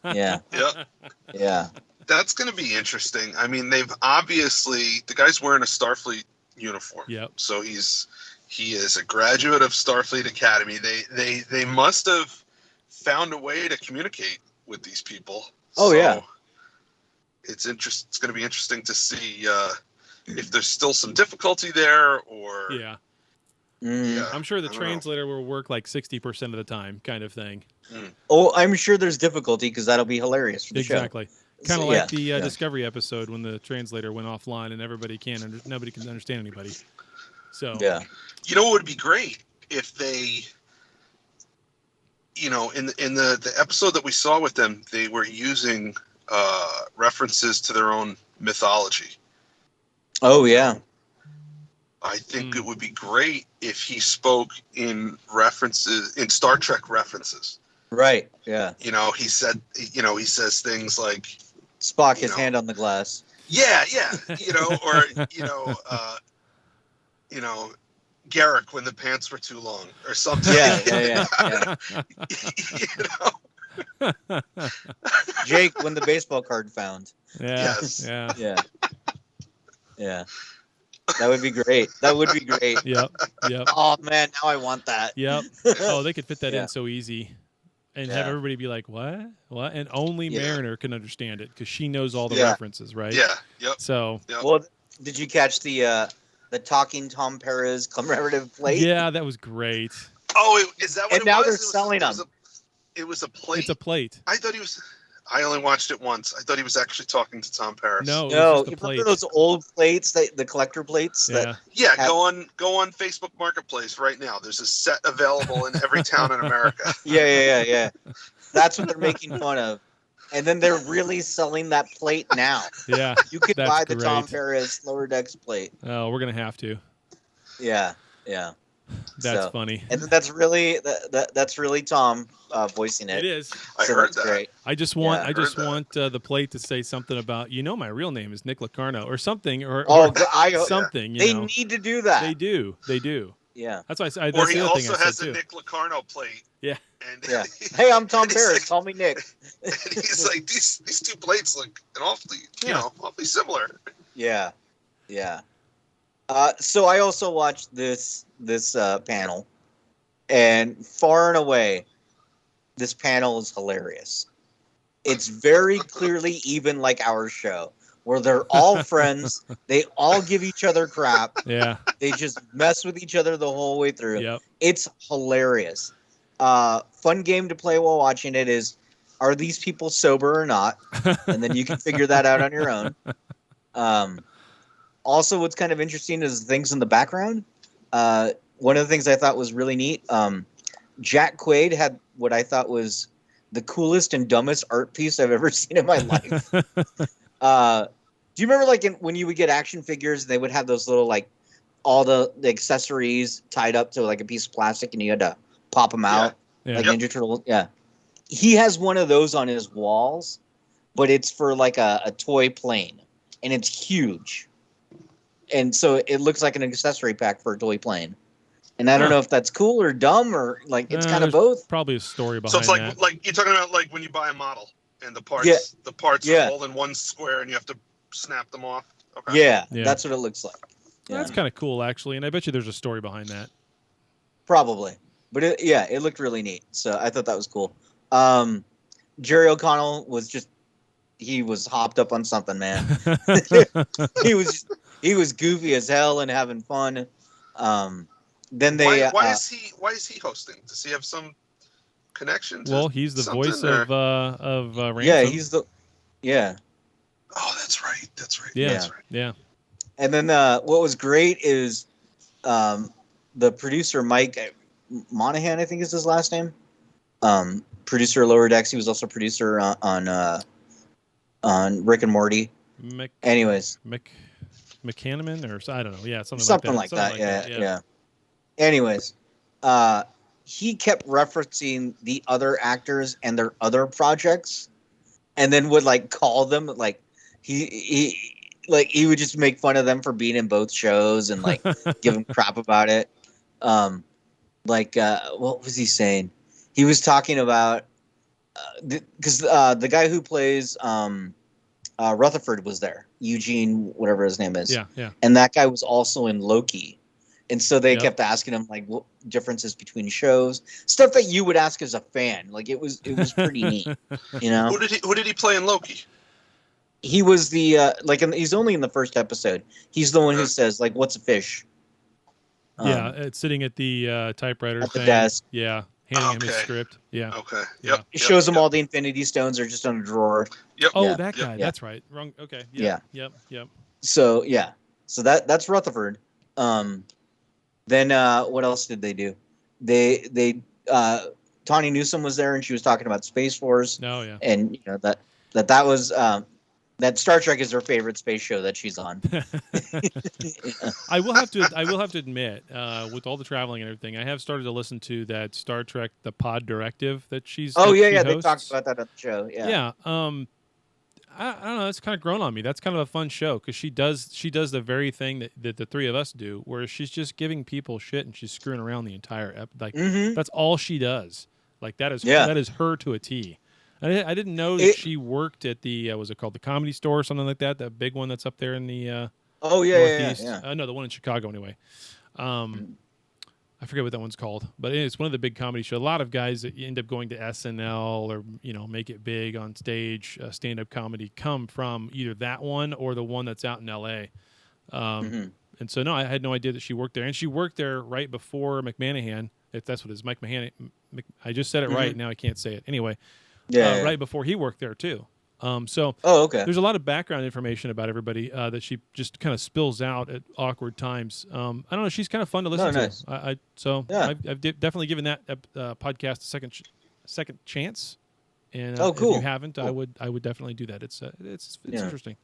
Yeah. Yep. Yeah. That's going to be interesting. I mean, they've obviously the guy's wearing a Starfleet uniform. Yep. So he's He is a graduate of Starfleet Academy. They must have found a way to communicate with these people. Oh, yeah. It's going to be interesting to see if there's still some difficulty there, or Yeah. Yeah, I'm sure the I don't know. translator will work like 60% of the time, kind of thing. Oh, I'm sure there's difficulty because that'll be hilarious for the Exactly. show. Kind of So, like the Discovery episode when the translator went offline and nobody can understand anybody. So Yeah. You know what would be great if they, you know, in the episode that we saw with them, they were using references to their own mythology. Oh, yeah. I think it would be great if he spoke in Star Trek references. Right. Yeah. You know, he says things like Spock, his hand on the glass. Yeah, you know, or Garrick when the pants were too long, or something. Yeah. You know, Jake, when the baseball card found. yeah, Yes. yeah, Yeah. That would be great. yep. Oh man, now I want that. Yep. Oh, they could fit that Yeah. in so easy, and Yeah. have everybody be like, "What? What?" And only Yeah. Mariner can understand it because she knows all the Yeah. references, right? yeah, yep. So Yep. Well, did you catch the talking Tom Perez commemorative plate? yeah, that was great. Oh, is that what And it now was? they're selling them. It was a plate. It's a plate. I only watched it once. I thought he was actually talking to Tom Paris. No, it No, was you just a remember plate. those old plates, the collector plates? Yeah. Yeah, Have- go on Facebook Marketplace right now. There's a set available in every town in America. Yeah. That's what they're making fun of. And then they're really selling that plate now. Yeah. You could That's buy the Tom great. Perez Lower Decks plate. Oh, we're gonna have to. Yeah. That's So- funny. And then that's really that's really Tom voicing it. It is. I So heard that's that. great. I just want Yeah. the plate to say something about, my real name is Nick Locarno or something or I something. they You know, need to do that. they do. Yeah. That's why that's Or the he other thing also I has said the too. Nick Locarno plate. Yeah. And Yeah. Hey, I'm Tom He's Perez. like- Call me Nick. and he's like, these two plates look awfully, Yeah. awfully similar. Yeah. So I also watched this panel, and far and away, this panel is hilarious. It's very clearly even like our show, where they're all friends. They all give each other crap. Yeah. They just mess with each other the whole way through. Yep. It's hilarious. Fun game to play while watching it is, are these people sober or not? And then you can figure that out on your own. Also, what's kind of interesting is the things in the background. One of the things I thought was really neat, Jack Quaid had what I thought was the coolest and dumbest art piece I've ever seen in my life. Do you remember when you would get action figures, they would have those little all the accessories tied up to a piece of plastic and you had to pop them out Yeah. like Yep. Ninja Turtle? Yeah. He has one of those on his walls, but it's for a toy plane and it's huge. And so it looks like an accessory pack for a toy plane. And I don't know if that's cool or dumb or it's kind of there's both. Probably a story behind So it's that. like you're talking about when you buy a model and the parts Yeah. are all in one square and you have to snap them off. Okay. Yeah, Yeah. that's what it looks like. Yeah. That's kind of cool, actually, and I bet you there's a story behind that. Probably. But it looked really neat. So I thought that was cool. Jerry O'Connell he was hopped up on something, man. He was goofy as hell and having fun. Then they Why is he hosting? Does he have some connection to Well, he's the something, voice or- of Ransom. yeah, he's the yeah. Oh, that's right. Yeah. That's right. Yeah. And then what was great is the producer Mike Monahan, I think is his last name. Producer of Lower Decks. He was also producer on Rick and Morty. Anyways, McCanaman or I don't know. Yeah, something like that. Yeah. Anyways, he kept referencing the other actors and their other projects, and then would call them he would just make fun of them for being in both shows and give them crap about it. What was he saying? He was talking about because the guy who plays Rutherford was there, Eugene, whatever his name is. Yeah. And that guy was also in Loki. And so they kept asking him like what differences between shows, stuff that you would ask as a fan. Like it was pretty neat, you know. Who did he play in Loki? He was the he's only in the first episode. He's the one who says like, "What's a fish?" It's sitting at the typewriter at the thing. desk. Yeah, handing him his script. Yeah. Okay. Yeah. Yep. It shows him all the Infinity Stones are just on a drawer. Yep. Oh, Yeah. that guy. Yeah. That's right. Wrong. Okay. Yeah. Yep. So that's Rutherford. Then what else did they do? They Tawny Newsome was there and she was talking about Space Force. Oh yeah. And you know that was that Star Trek is her favorite space show that she's on. I will have to admit, with all the traveling and everything, I have started to listen to that Star Trek The Pod Directive that she's. Oh that yeah, she yeah. They hosts. talked about that on the show. Yeah. Yeah. I don't know. It's kind of grown on me. That's kind of a fun show because she does the very thing that the three of us do, where she's just giving people shit and she's screwing around the entire that's all she does. Like that is her to a T. I didn't know that she worked at the was it called the Comedy Store or something like that? That big one that's up there in the Northeast. No, the one in Chicago anyway. I forget what that one's called, but it's one of the big comedy shows. A lot of guys that end up going to SNL or make it big on stage, stand-up comedy, come from either that one or the one that's out in L.A. And so no, I had no idea that she worked there, and she worked there right before McManahan. If that's what it is, Mike Mahanahan. I just said it right. Now I can't say it anyway. Right before he worked there too. Okay. There's a lot of background information about everybody that she just kind of spills out at awkward times. I don't know. She's kind of fun to listen to. Nice. I've definitely given that podcast a second chance. And cool. If you haven't, cool. I would definitely do that. It's interesting.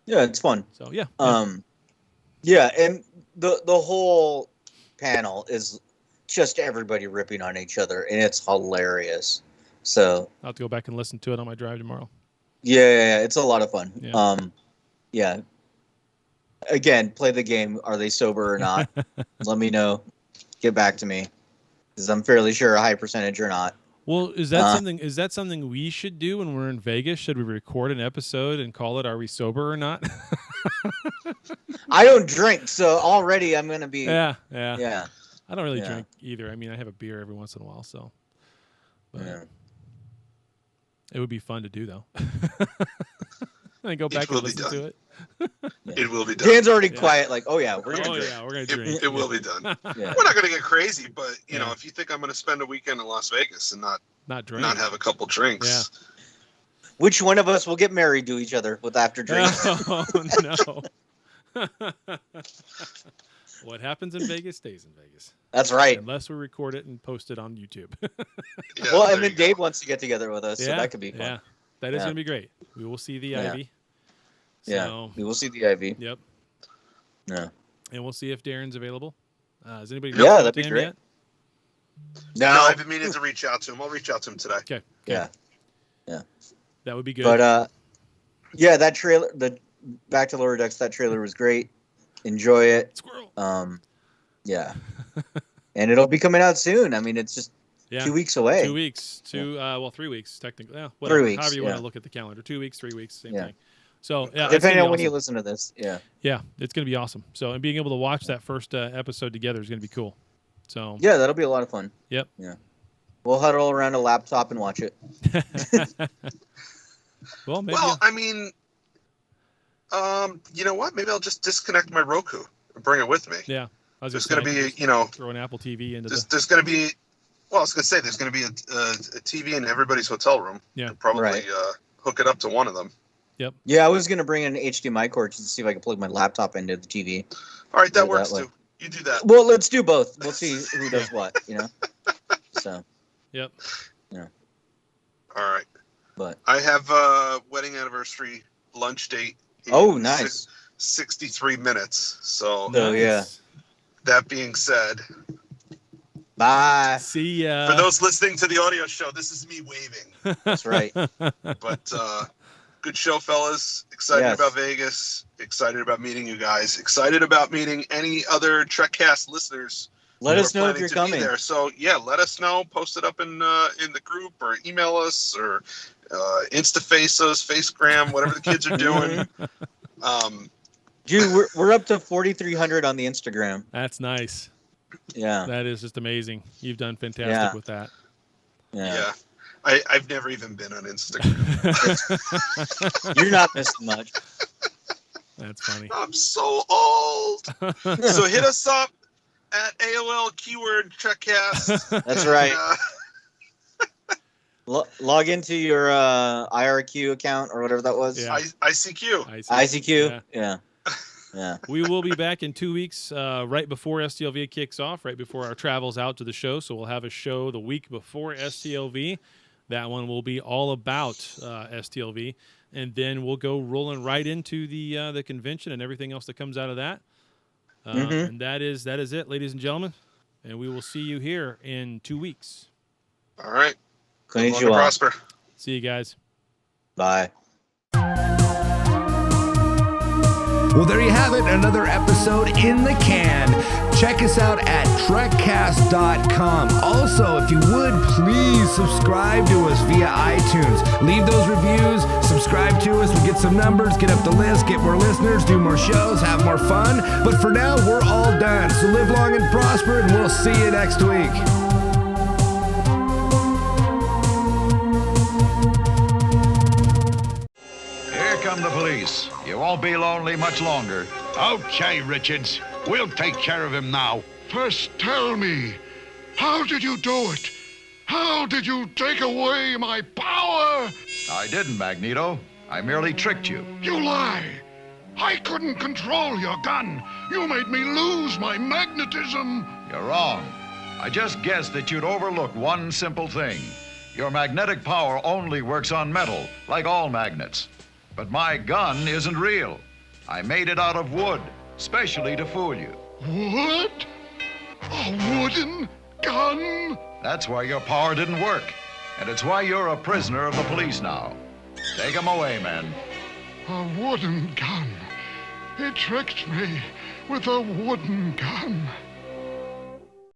Yeah, it's fun. So yeah. Yeah, and the whole panel is just everybody ripping on each other, and it's hilarious. So I'll have to go back and listen to it on my drive tomorrow. Yeah, it's a lot of fun. Yeah. Again, play the game. Are they sober or not? Let me know. Get back to me, because I'm fairly sure a high percentage or not. Well, is that something we should do when we're in Vegas? Should we record an episode and call it "Are We Sober or Not"? I don't drink, so already I'm gonna be. Yeah. I don't really drink either. I mean, I have a beer every once in a while, so. But it would be fun to do, though. And go back and listen to it. It will be done. Dan's already quiet, like, we're gonna drink. We're gonna drink. It will be done. We're not gonna get crazy, but you know, if you think I'm gonna spend a weekend in Las Vegas and not drink, not have a couple drinks, which one of us will get married to each other with after drinks? Oh no! What happens in Vegas stays in Vegas. That's right. Unless we record it and post it on YouTube. Well, and then Dave wants to get together with us, so that could be fun. Yeah, that is going to be great. We will see the Ivy. So, we will see the Ivy. Yep. Yeah. And we'll see if Darren's available. Is anybody? Yeah, that'd be great. Yet? No, I've been meaning to reach out to him. I'll reach out to him today. Okay. Yeah. That would be good. But that trailer, the Back to Lower Decks, that trailer was great. Enjoy it. Squirrel. Yeah. And it'll be coming out soon. I mean, it's just 2 weeks away. 2 weeks. 3 weeks technically. Yeah, 3 weeks. However you want to look at the calendar. 2 weeks, 3 weeks, same thing. So depending on when you listen to this, yeah, it's going to be awesome. So and being able to watch that first episode together is going to be cool. So yeah, that'll be a lot of fun. Yep. Yeah. We'll huddle around a laptop and watch it. Well, maybe. Well, I mean, you know what? Maybe I'll just disconnect my Roku and bring it with me. Yeah. There's going to be, throw an Apple TV into there's going to be, well, I was going to say there's going to be a TV in everybody's hotel room. Yeah. Probably hook it up to one of them. Yep. Yeah, I was going to bring an HDMI cord to see if I could plug my laptop into the TV. All right, that works too. You do that. Well, let's do both. We'll see who does what, So. Yep. Yeah. All right. But I have a wedding anniversary lunch date. Oh, nice. 63 minutes. So. Oh, yeah. That being said. Bye. See ya. For those listening to the audio show, this is me waving. That's right. But good show, fellas. Excited about Vegas. Excited about meeting you guys. Excited about meeting any other Trekcast listeners. Let us know if you're coming. There. So yeah, let us know. Post it up in the group, or email us, or Instaface us, Facegram, whatever the kids are doing. Dude, we're up to 4,300 on the Instagram. That's nice. Yeah. That is just amazing. You've done fantastic with that. Yeah. I've never even been on Instagram. You're not missing much. That's funny. I'm so old. So hit us up at AOL keyword Trekcast. That's right. Log into your IRQ account or whatever that was. Yeah. ICQ. ICQ. Yeah. We will be back in 2 weeks, right before STLV kicks off, right before our travels out to the show. So we'll have a show the week before STLV. That one will be all about STLV, and then we'll go rolling right into the convention and everything else that comes out of that. And that is it, ladies and gentlemen. And we will see you here in 2 weeks. All right. Konnichiwa. Prosper. See you guys. Bye. Well, there you have it, another episode in the can. Check us out at Trekcast.com. Also, if you would, please subscribe to us via iTunes. Leave those reviews, subscribe to us, we get some numbers, get up the list, get more listeners, do more shows, have more fun. But for now, we're all done. So live long and prosper, and we'll see you next week. Come the police. You won't be lonely much longer. Okay, Richards. We'll take care of him now. First, tell me, how did you do it? How did you take away my power? I didn't, Magneto. I merely tricked you. You lie. I couldn't control your gun. You made me lose my magnetism. You're wrong. I just guessed that you'd overlook one simple thing. Your magnetic power only works on metal, like all magnets. But my gun isn't real. I made it out of wood, specially to fool you. Wood? A wooden gun? That's why your power didn't work. And it's why you're a prisoner of the police now. Take him away, men. A wooden gun. He tricked me with a wooden gun.